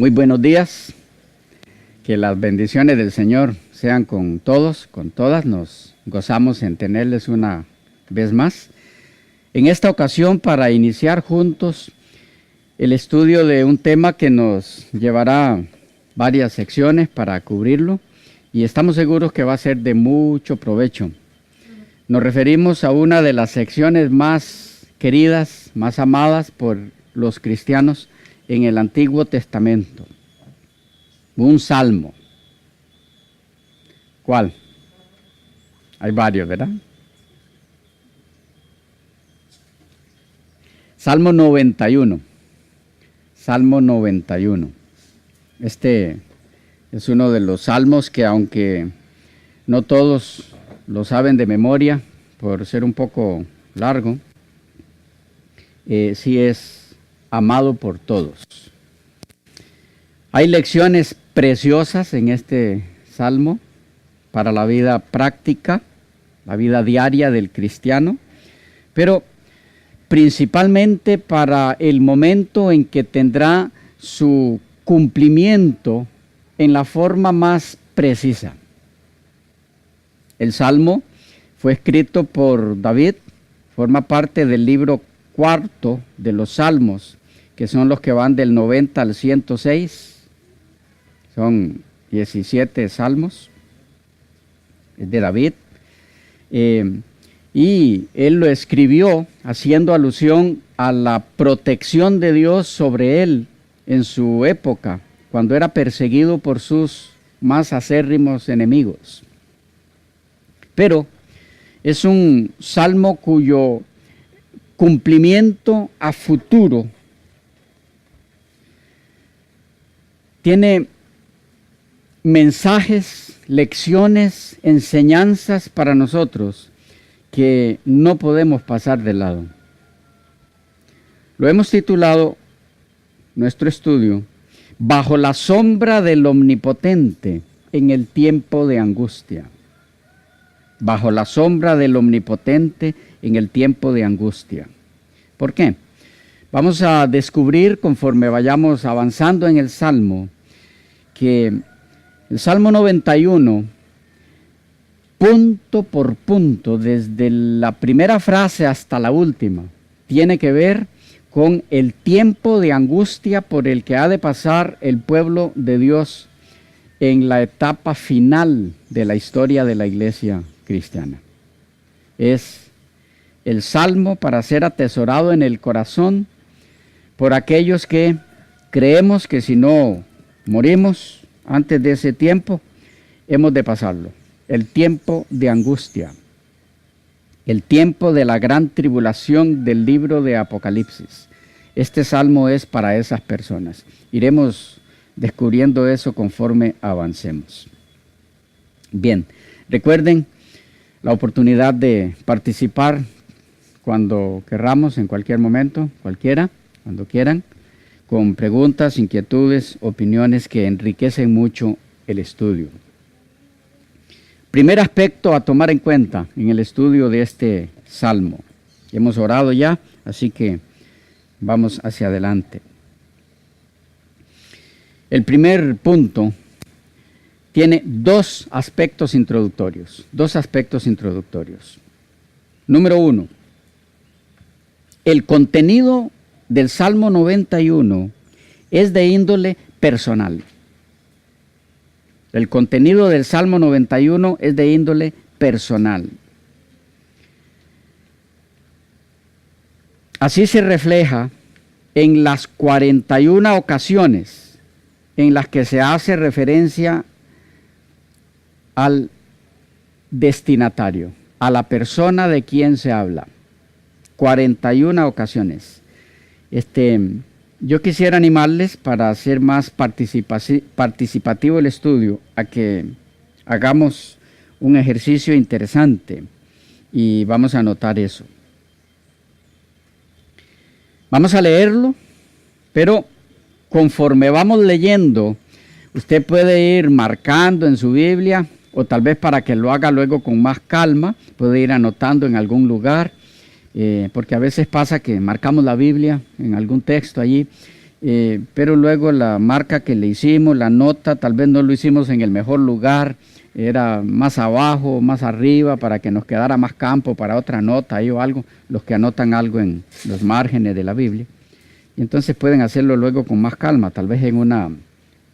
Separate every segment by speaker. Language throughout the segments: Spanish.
Speaker 1: Muy buenos días, que las bendiciones del Señor sean con todos, con todas. Nos gozamos en tenerles una vez más. En esta ocasión, para iniciar juntos el estudio de un tema que nos llevará varias secciones para cubrirlo, y estamos seguros que va a ser de mucho provecho. Nos referimos a una de las secciones más queridas, más amadas por los cristianos en el Antiguo Testamento. Un salmo. ¿Cuál? Hay varios, ¿verdad? Salmo 91. Salmo 91. Este es uno de los salmos que, aunque no todos lo saben de memoria, por ser un poco largo, sí es amado por todos. Hay lecciones preciosas en este salmo para la vida práctica, la vida diaria del cristiano, pero principalmente para el momento en que tendrá su cumplimiento en la forma más precisa. El salmo fue escrito por David, forma parte del libro cuarto de los salmos, que son los que van del 90 al 106, son 17 salmos, es de David, y él lo escribió haciendo alusión a la protección de Dios sobre él en su época, cuando era perseguido por sus más acérrimos enemigos. Pero es un salmo cuyo cumplimiento a futuro tiene mensajes, lecciones, enseñanzas para nosotros que no podemos pasar de lado. Lo hemos titulado nuestro estudio Bajo la sombra del Omnipotente en el tiempo de angustia. Bajo la sombra del Omnipotente en el tiempo de angustia. ¿Por qué? Vamos a descubrir conforme vayamos avanzando en el Salmo que el Salmo 91, punto por punto, desde la primera frase hasta la última, tiene que ver con el tiempo de angustia por el que ha de pasar el pueblo de Dios en la etapa final de la historia de la iglesia cristiana. Es el salmo para ser atesorado en el corazón por aquellos que creemos que si no morimos antes de ese tiempo, hemos de pasarlo. El tiempo de angustia, el tiempo de la gran tribulación del libro de Apocalipsis. Este salmo es para esas personas. Iremos descubriendo eso conforme avancemos. Bien, recuerden la oportunidad de participar cuando querramos, en cualquier momento, cualquiera, cuando quieran, con preguntas, inquietudes, opiniones que enriquecen mucho el estudio. Primer aspecto a tomar en cuenta en el estudio de este salmo. Hemos orado ya, así que vamos hacia adelante. El primer punto tiene dos aspectos introductorios. Número 1. El contenido del Salmo 91 es de índole personal. El contenido del Salmo 91 es de índole personal. Así se refleja en las 41 ocasiones en las que se hace referencia al destinatario, a la persona de quien se habla. 41 ocasiones. Yo quisiera animarles, para hacer más participativo el estudio, a que hagamos un ejercicio interesante y vamos a anotar eso. Vamos a leerlo, pero conforme vamos leyendo, usted puede ir marcando en su Biblia, o tal vez para que lo haga luego con más calma, puede ir anotando en algún lugar, porque a veces pasa que marcamos la Biblia en algún texto allí, pero luego la marca que le hicimos, la nota, tal vez no lo hicimos en el mejor lugar, era más abajo, más arriba, para que nos quedara más campo para otra nota ahí o algo, los que anotan algo en los márgenes de la Biblia. Y entonces pueden hacerlo luego con más calma, tal vez en una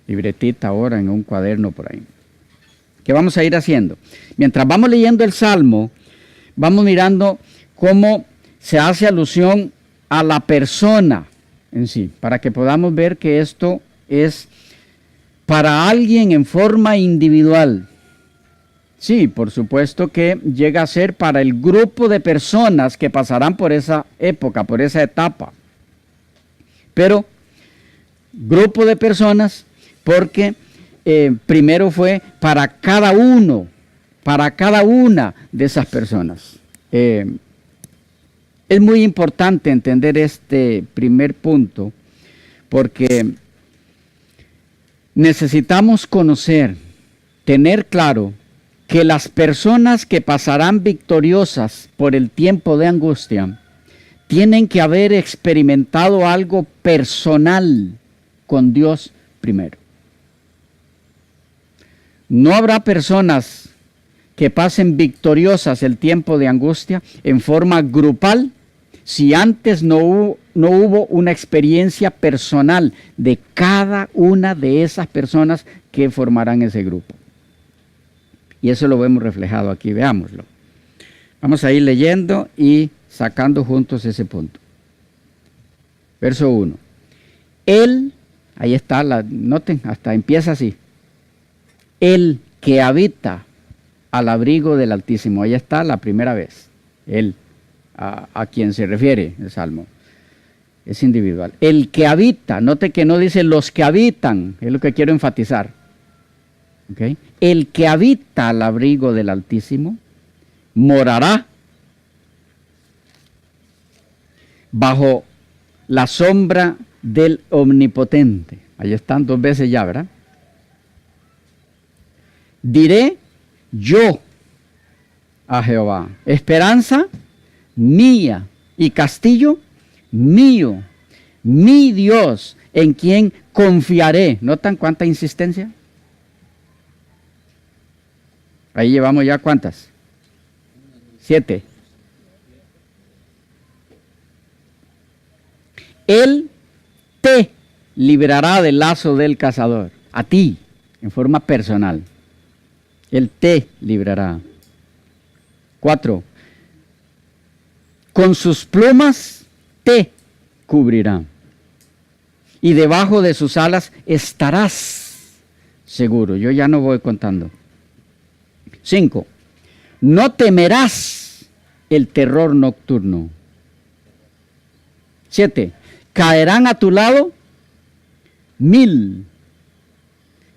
Speaker 1: libretita ahora, en un cuaderno por ahí. ¿Qué vamos a ir haciendo? Mientras vamos leyendo el Salmo, vamos mirando cómo se hace alusión a la persona en sí, para que podamos ver que esto es para alguien en forma individual. Sí, por supuesto que llega a ser para el grupo de personas que pasarán por esa época, por esa etapa. Pero, grupo de personas, porque primero fue para cada uno, para cada una de esas personas. Es muy importante entender este primer punto, porque necesitamos conocer, tener claro, que las personas que pasarán victoriosas por el tiempo de angustia tienen que haber experimentado algo personal con Dios primero. No habrá personas que pasen victoriosas el tiempo de angustia en forma grupal si antes no hubo una experiencia personal de cada una de esas personas que formarán ese grupo. Y eso lo vemos reflejado aquí, veámoslo. Vamos a ir leyendo y sacando juntos ese punto. Verso 1. Él, ahí está, noten, hasta empieza así. El que habita al abrigo del Altísimo. Ahí está la primera vez. Él, a quien se refiere el Salmo. Es individual. El que habita, note que no dice los que habitan, es lo que quiero enfatizar. ¿Okay? El que habita al abrigo del Altísimo morará bajo la sombra del Omnipotente. Ahí están dos veces ya, ¿verdad? Diré yo a Jehová, esperanza mía y castillo mío, mi Dios, en quien confiaré. ¿Notan cuánta insistencia? Ahí llevamos ya ¿cuántas? 7. Él te librará del lazo del cazador. A ti, en forma personal. Él te librará. 4. Con sus plumas te cubrirá. Y debajo de sus alas estarás seguro. Yo ya no voy contando. 5. No temerás el terror nocturno. 7. Caerán a tu lado 1000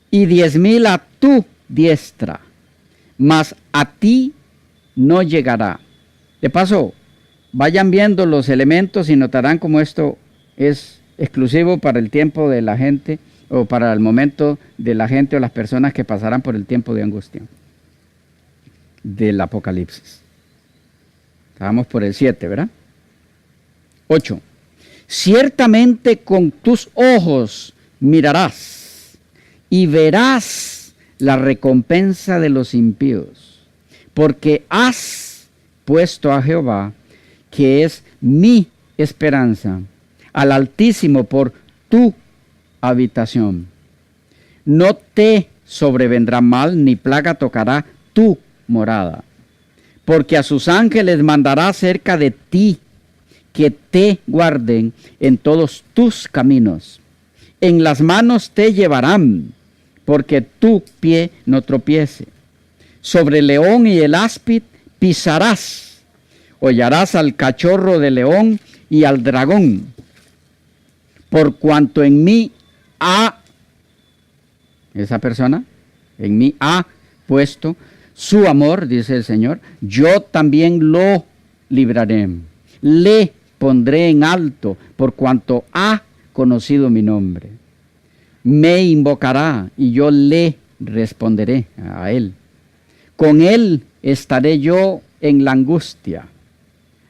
Speaker 1: y 10,000 a tu diestra, mas a ti no llegará. De paso, vayan viendo los elementos y notarán cómo esto es exclusivo para el tiempo de la gente, o para el momento de la gente o las personas que pasarán por el tiempo de angustia del Apocalipsis. Estábamos por el 7, ¿verdad? 8. Ciertamente con tus ojos mirarás y verás la recompensa de los impíos, porque has puesto a Jehová, que es mi esperanza, al Altísimo por tu habitación. No te sobrevendrá mal, ni plaga tocará tu morada, porque a sus ángeles mandará cerca de ti, que te guarden en todos tus caminos. En las manos te llevarán, porque tu pie no tropiece. Sobre el león y el áspid pisarás, hollarás al cachorro de león y al dragón. Por cuanto en mí esa persona, en mí ha puesto su amor, dice el Señor, yo también lo libraré. Le pondré en alto por cuanto ha conocido mi nombre. Me invocará y yo le responderé a él. Con él estaré yo en la angustia.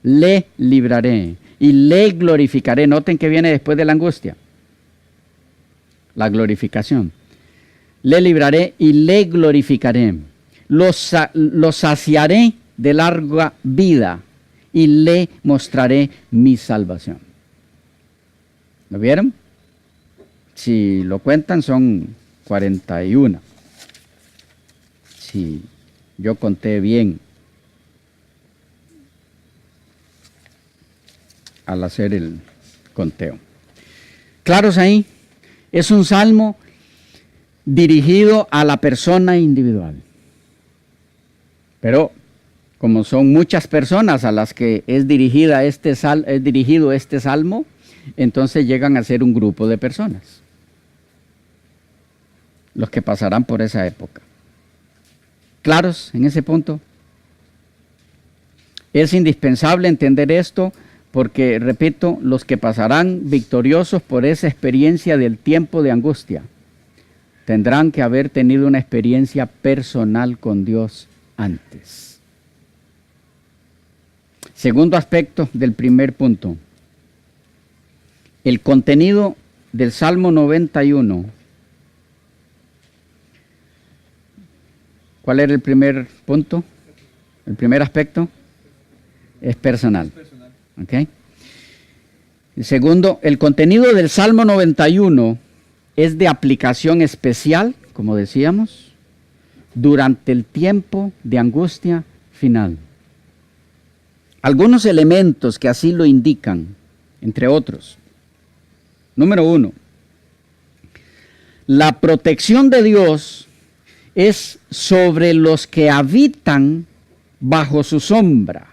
Speaker 1: Le libraré y le glorificaré. Noten que viene después de la angustia. la glorificación. Le libraré y le glorificaré. Lo saciaré de larga vida y le mostraré mi salvación. ¿Lo vieron? Si lo cuentan son 41. Si yo conté bien al hacer el conteo. ¿Claros ahí? Es un salmo dirigido a la persona individual. Pero como son muchas personas a las que es dirigido este salmo, entonces llegan a ser un grupo de personas, los que pasarán por esa época. ¿Claros en ese punto? Es indispensable entender esto porque, repito, los que pasarán victoriosos por esa experiencia del tiempo de angustia tendrán que haber tenido una experiencia personal con Dios antes. Segundo aspecto del primer punto. El contenido del Salmo 91. ¿Cuál era el primer punto? El primer aspecto es personal. ¿Okay? El segundo, el contenido del Salmo 91 es de aplicación especial, como decíamos, durante el tiempo de angustia final. Algunos elementos que así lo indican, entre otros. Número 1, la protección de Dios es sobre los que habitan bajo su sombra.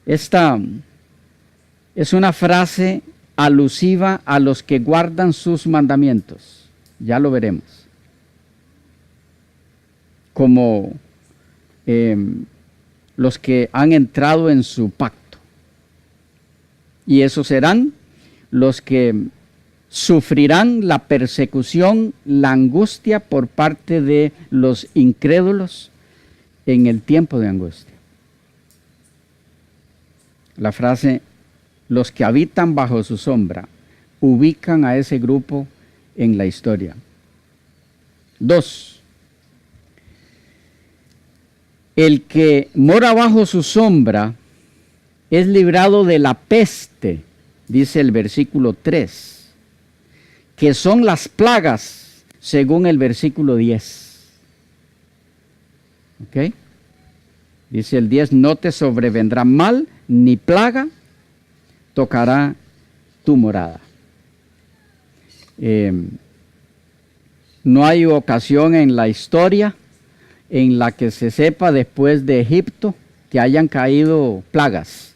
Speaker 1: Esta es una frase alusiva a los que guardan sus mandamientos. Ya lo veremos. Como los que han entrado en su pacto. Y esos serán los que sufrirán la persecución, la angustia por parte de los incrédulos en el tiempo de angustia. La frase, los que habitan bajo su sombra, ubican a ese grupo en la historia. 2. El que mora bajo su sombra es librado de la peste, dice el versículo 3, que son las plagas, según el versículo 10. ¿Ok? Dice el 10, no te sobrevendrá mal, ni plaga tocará tu morada. No hay ocasión en la historia en la que se sepa después de Egipto que hayan caído plagas.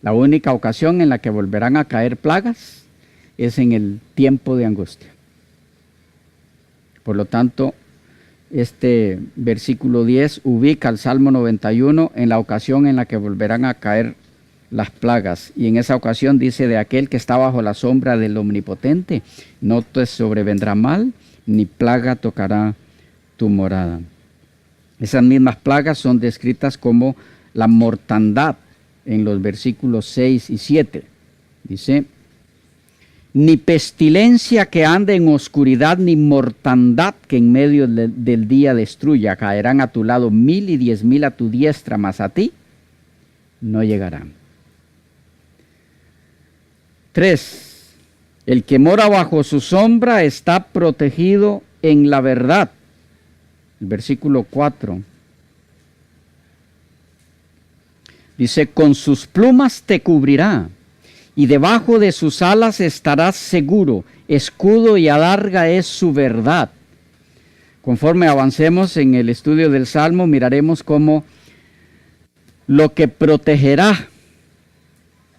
Speaker 1: La única ocasión en la que volverán a caer plagas es en el tiempo de angustia. Por lo tanto, este versículo 10 ubica al Salmo 91 en la ocasión en la que volverán a caer las plagas. Y en esa ocasión dice, de aquel que está bajo la sombra del Omnipotente, no te sobrevendrá mal, ni plaga tocará tu morada. Esas mismas plagas son descritas como la mortandad en los versículos 6 y 7. Dice, ni pestilencia que ande en oscuridad, ni mortandad que en medio del día destruya. Caerán a tu lado 1000 y 10,000 a tu diestra, mas a ti no llegarán. 3. El que mora bajo su sombra está protegido en la verdad. El versículo 4. Dice, con sus plumas te cubrirá, y debajo de sus alas estarás seguro. Escudo y adarga es su verdad. Conforme avancemos en el estudio del Salmo, miraremos cómo lo que protegerá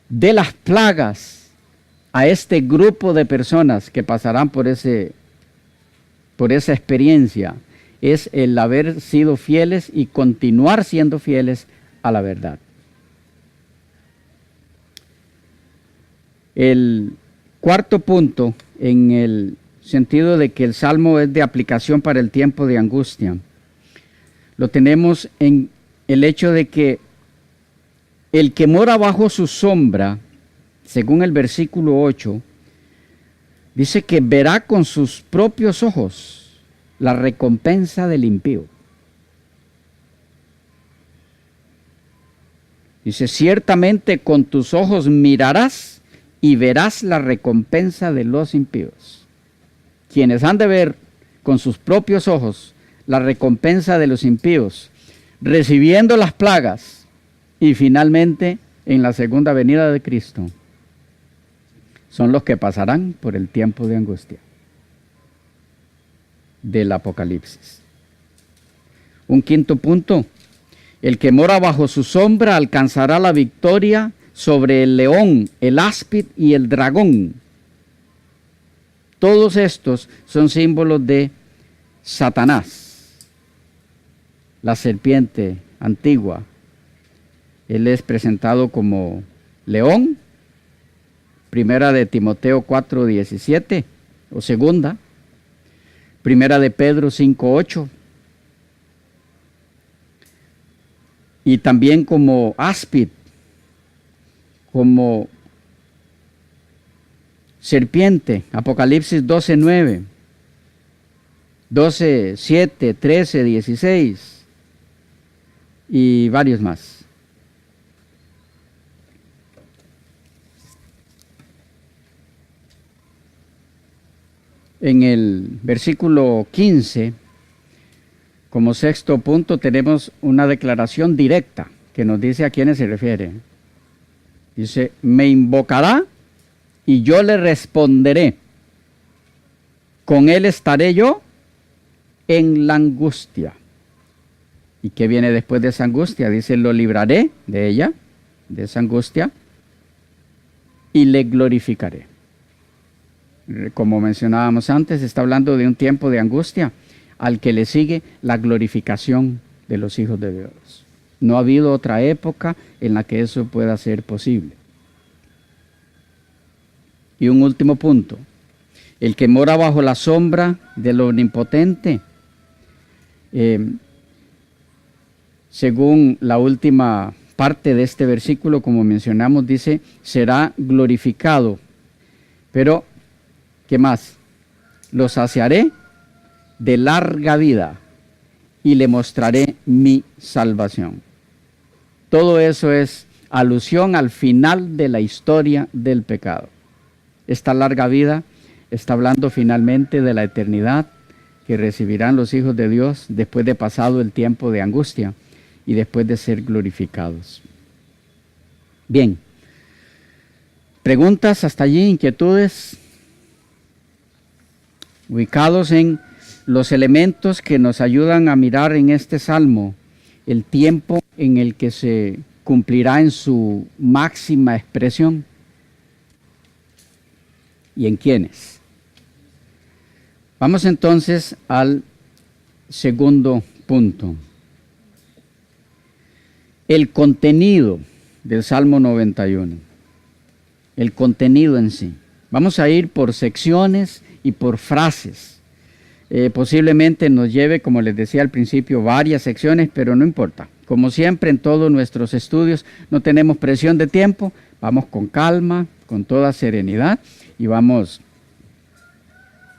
Speaker 1: de las plagas a este grupo de personas que pasarán por esa experiencia es el haber sido fieles y continuar siendo fieles a la verdad. El cuarto punto, en el sentido de que el Salmo es de aplicación para el tiempo de angustia, lo tenemos en el hecho de que el que mora bajo su sombra, según el versículo 8, Dice que verá con sus propios ojos la recompensa del impío. Dice, ciertamente con tus ojos mirarás y verás la recompensa de los impíos. Quienes han de ver con sus propios ojos la recompensa de los impíos, recibiendo las plagas y finalmente en la segunda venida de Cristo, son los que pasarán por el tiempo de angustia del Apocalipsis. Un quinto punto: el que mora bajo su sombra alcanzará la victoria sobre el león, el áspid y el dragón. Todos estos son símbolos de Satanás, la serpiente antigua. Él es presentado como león, primera de Timoteo 4:17, o segunda, primera de Pedro 5:8, y también como áspid, como serpiente, Apocalipsis 12:9, 12:7, 13:16 y varios más. En el versículo 15, como sexto punto, tenemos una declaración directa que nos dice a quiénes se refiere. Dice, me invocará y yo le responderé. Con él estaré yo en la angustia. ¿Y qué viene después de esa angustia? Dice, lo libraré de ella, de esa angustia, y le glorificaré. Como mencionábamos antes, está hablando de un tiempo de angustia al que le sigue la glorificación de los hijos de Dios. No ha habido otra época en la que eso pueda ser posible. Y un último punto: el que mora bajo la sombra del Omnipotente, según la última parte de este versículo, como mencionamos, dice, será glorificado. Pero ¿qué más? Lo saciaré de larga vida y le mostraré mi salvación. Todo eso es alusión al final de la historia del pecado. Esta larga vida está hablando finalmente de la eternidad que recibirán los hijos de Dios después de pasado el tiempo de angustia y después de ser glorificados. Bien. ¿Preguntas hasta allí? ¿Inquietudes? Ubicados en los elementos que nos ayudan a mirar en este salmo el tiempo en el que se cumplirá en su máxima expresión. ¿Y en quiénes? Vamos entonces al segundo punto. El contenido del Salmo 91. El contenido en sí. Vamos a ir por secciones y por frases. Posiblemente nos lleve, como les decía al principio, varias secciones, pero no importa. Como siempre en todos nuestros estudios no tenemos presión de tiempo, vamos con calma, con toda serenidad y vamos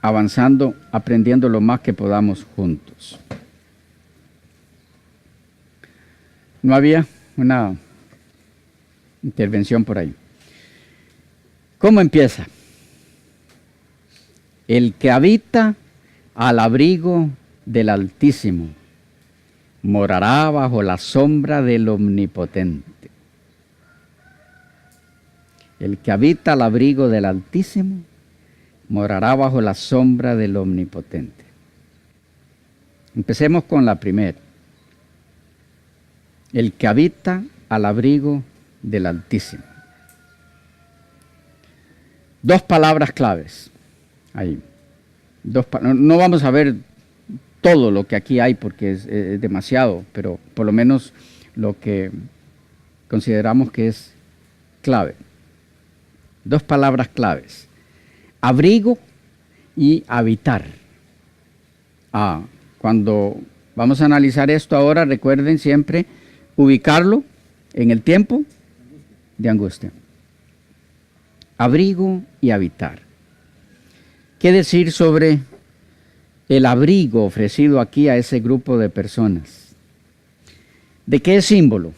Speaker 1: avanzando, aprendiendo lo más que podamos juntos. No había una intervención por ahí. ¿Cómo empieza? El que habita al abrigo del Altísimo morará bajo la sombra del Omnipotente. El que habita al abrigo del Altísimo morará bajo la sombra del Omnipotente. Empecemos con la primera. El que habita al abrigo del Altísimo. Dos palabras claves ahí. No vamos a ver todo lo que aquí hay porque es demasiado, pero por lo menos lo que consideramos que es clave. Dos palabras claves: abrigo y habitar. Cuando vamos a analizar esto ahora, recuerden siempre ubicarlo en el tiempo de angustia. Abrigo y habitar. ¿Qué decir sobre el abrigo ofrecido aquí a ese grupo de personas? ¿De qué es símbolo?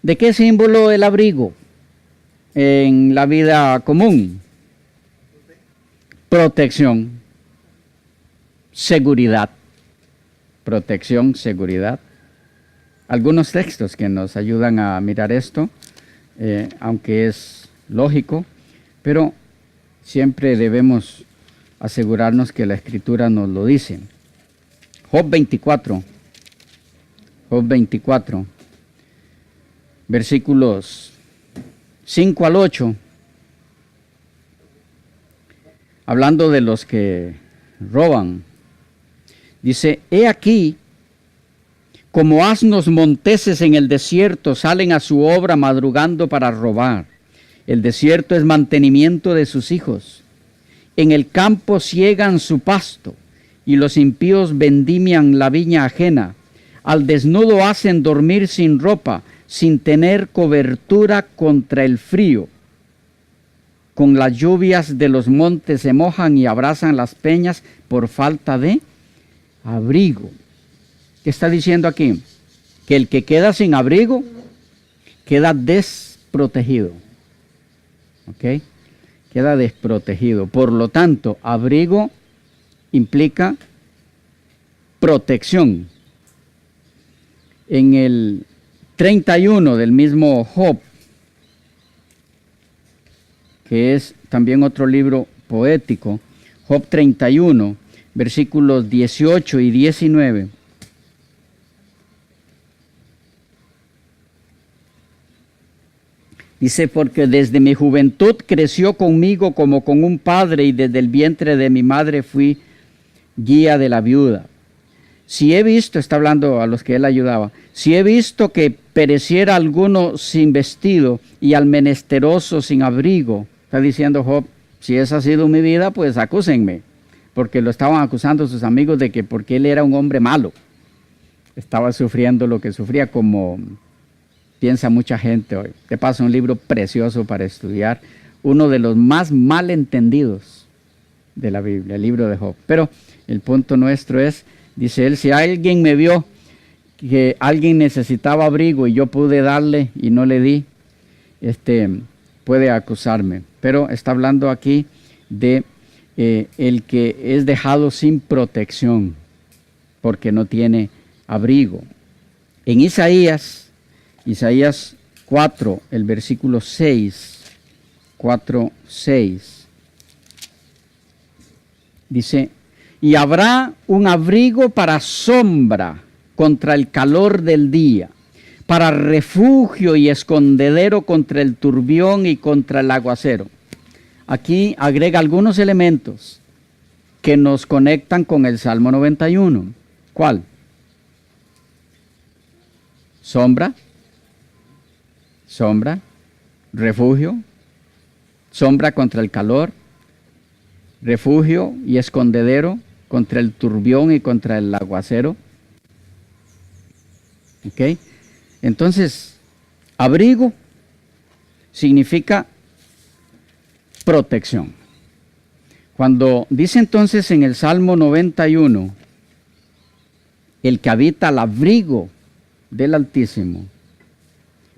Speaker 1: ¿De qué es símbolo el abrigo en la vida común? Protección, seguridad. Protección, seguridad. Algunos textos que nos ayudan a mirar esto, aunque es lógico, pero siempre debemos asegurarnos que la Escritura nos lo dice. Job 24, versículos 5 al 8, hablando de los que roban, dice: he aquí, como asnos monteses en el desierto salen a su obra madrugando para robar. El desierto es mantenimiento de sus hijos. En el campo siegan su pasto, y los impíos vendimian la viña ajena. Al desnudo hacen dormir sin ropa, sin tener cobertura contra el frío. Con las lluvias de los montes se mojan y abrazan las peñas por falta de abrigo. ¿Qué está diciendo aquí? Que el que queda sin abrigo queda desprotegido. ¿Ok? Queda desprotegido. Por lo tanto, abrigo implica protección. En el 31 del mismo Job, que es también otro libro poético, Job 31, versículos 18 y 19. Dice: porque desde mi juventud creció conmigo como con un padre, y desde el vientre de mi madre fui guía de la viuda. Si he visto, está hablando a los que él ayudaba, si he visto que pereciera alguno sin vestido y al menesteroso sin abrigo, está diciendo Job, si esa ha sido mi vida, pues acúsenme, porque lo estaban acusando sus amigos de que porque él era un hombre malo, estaba sufriendo lo que sufría, como piensa mucha gente hoy. Te paso un libro precioso para estudiar, uno de los más mal entendidos de la Biblia, el libro de Job. Pero el punto nuestro es, dice él, si alguien me vio que alguien necesitaba abrigo y yo pude darle y no le di, puede acusarme. Pero está hablando aquí de el que es dejado sin protección porque no tiene abrigo. En Isaías 4, el versículo 6, 4:6, dice: y habrá un abrigo para sombra contra el calor del día, para refugio y escondedero contra el turbión y contra el aguacero. Aquí agrega algunos elementos que nos conectan con el Salmo 91. ¿Cuál? Sombra, refugio, sombra contra el calor, refugio y escondedero contra el turbión y contra el aguacero. ¿Ok? Entonces, abrigo significa protección. Cuando dice entonces en el Salmo 91, el que habita al abrigo del Altísimo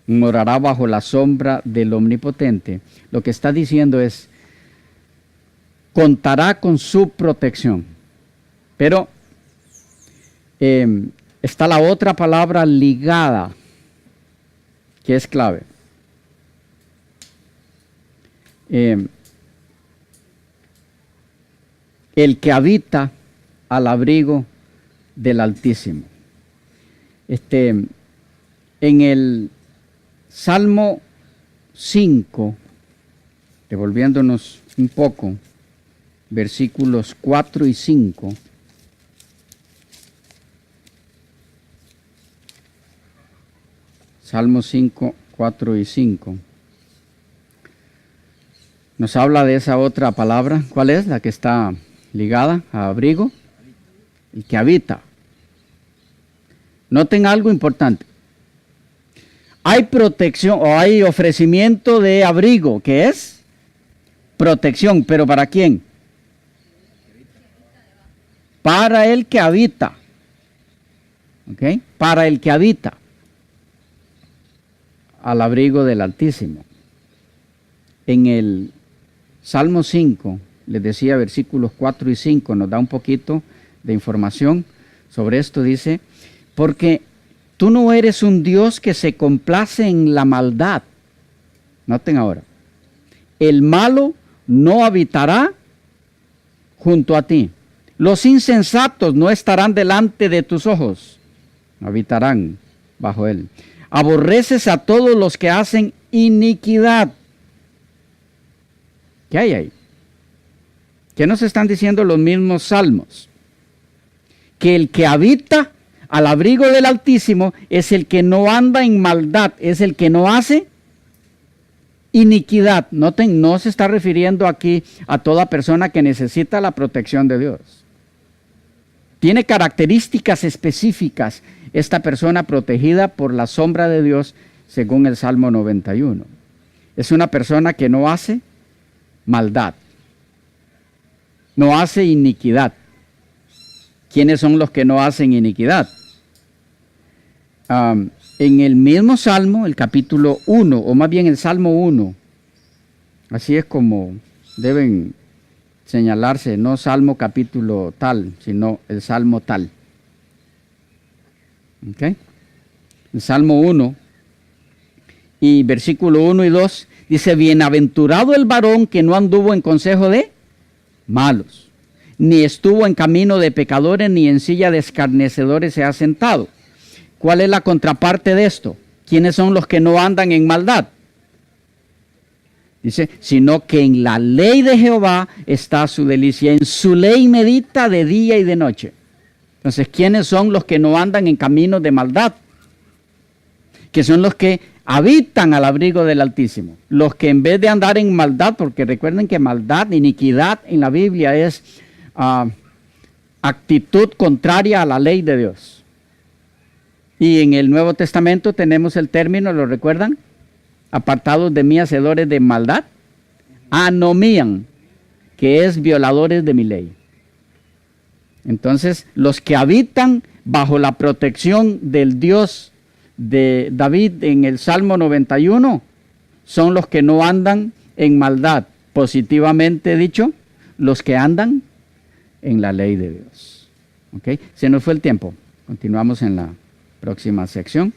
Speaker 1: morará bajo la sombra del Omnipotente, lo que está diciendo es, contará con su protección. Pero está la otra palabra ligada, que es clave. El que habita al abrigo del Altísimo. En el Salmo 5, devolviéndonos un poco, versículos 4 y 5. Salmo 5, 4 y 5. Nos habla de esa otra palabra. ¿Cuál es? La que está ligada a abrigo. El que habita. Noten algo importante. Hay protección o hay ofrecimiento de abrigo, que es Protección, ¿pero para quién? Para el que habita. ¿Ok? Para el que habita al abrigo del Altísimo. En el Salmo 5, les decía, versículos 4 y 5, nos da un poquito de información sobre esto. Dice, porque tú no eres un Dios que se complace en la maldad. Noten ahora, el malo no habitará junto a ti. Los insensatos no estarán delante de tus ojos, habitarán bajo él. Aborreces a todos los que hacen iniquidad. ¿Qué hay ahí? ¿Qué nos están diciendo los mismos salmos? Que el que habita al abrigo del Altísimo es el que no anda en maldad, es el que no hace iniquidad. Noten, no se está refiriendo aquí a toda persona que necesita la protección de Dios. Tiene características específicas esta persona protegida por la sombra de Dios, según el Salmo 91. Es una persona que no hace maldad, no hace iniquidad. ¿Quiénes son los que no hacen iniquidad? En el mismo Salmo, el capítulo 1, o más bien el Salmo 1, así es como deben señalarse, no Salmo capítulo tal, sino el Salmo tal. ¿Ok? El Salmo 1 y versículo 1 y 2 dice, bienaventurado el varón que no anduvo en consejo de malos, ni estuvo en camino de pecadores, ni en silla de escarnecedores se ha sentado. ¿Cuál es la contraparte de esto? ¿Quiénes son los que no andan en maldad? Dice, sino que en la ley de Jehová está su delicia, en su ley medita de día y de noche. Entonces, ¿quiénes son los que no andan en caminos de maldad? Que son los que habitan al abrigo del Altísimo. Los que en vez de andar en maldad, porque recuerden que maldad, iniquidad en la Biblia es actitud contraria a la ley de Dios. Y en el Nuevo Testamento tenemos el término, ¿lo recuerdan? Apartados de mí, hacedores de maldad, anomían, que es violadores de mi ley. Entonces, los que habitan bajo la protección del Dios de David en el Salmo 91 son los que no andan en maldad, positivamente dicho, los que andan en la ley de Dios. ¿Ok? Se nos fue el tiempo. Continuamos en la próxima sección.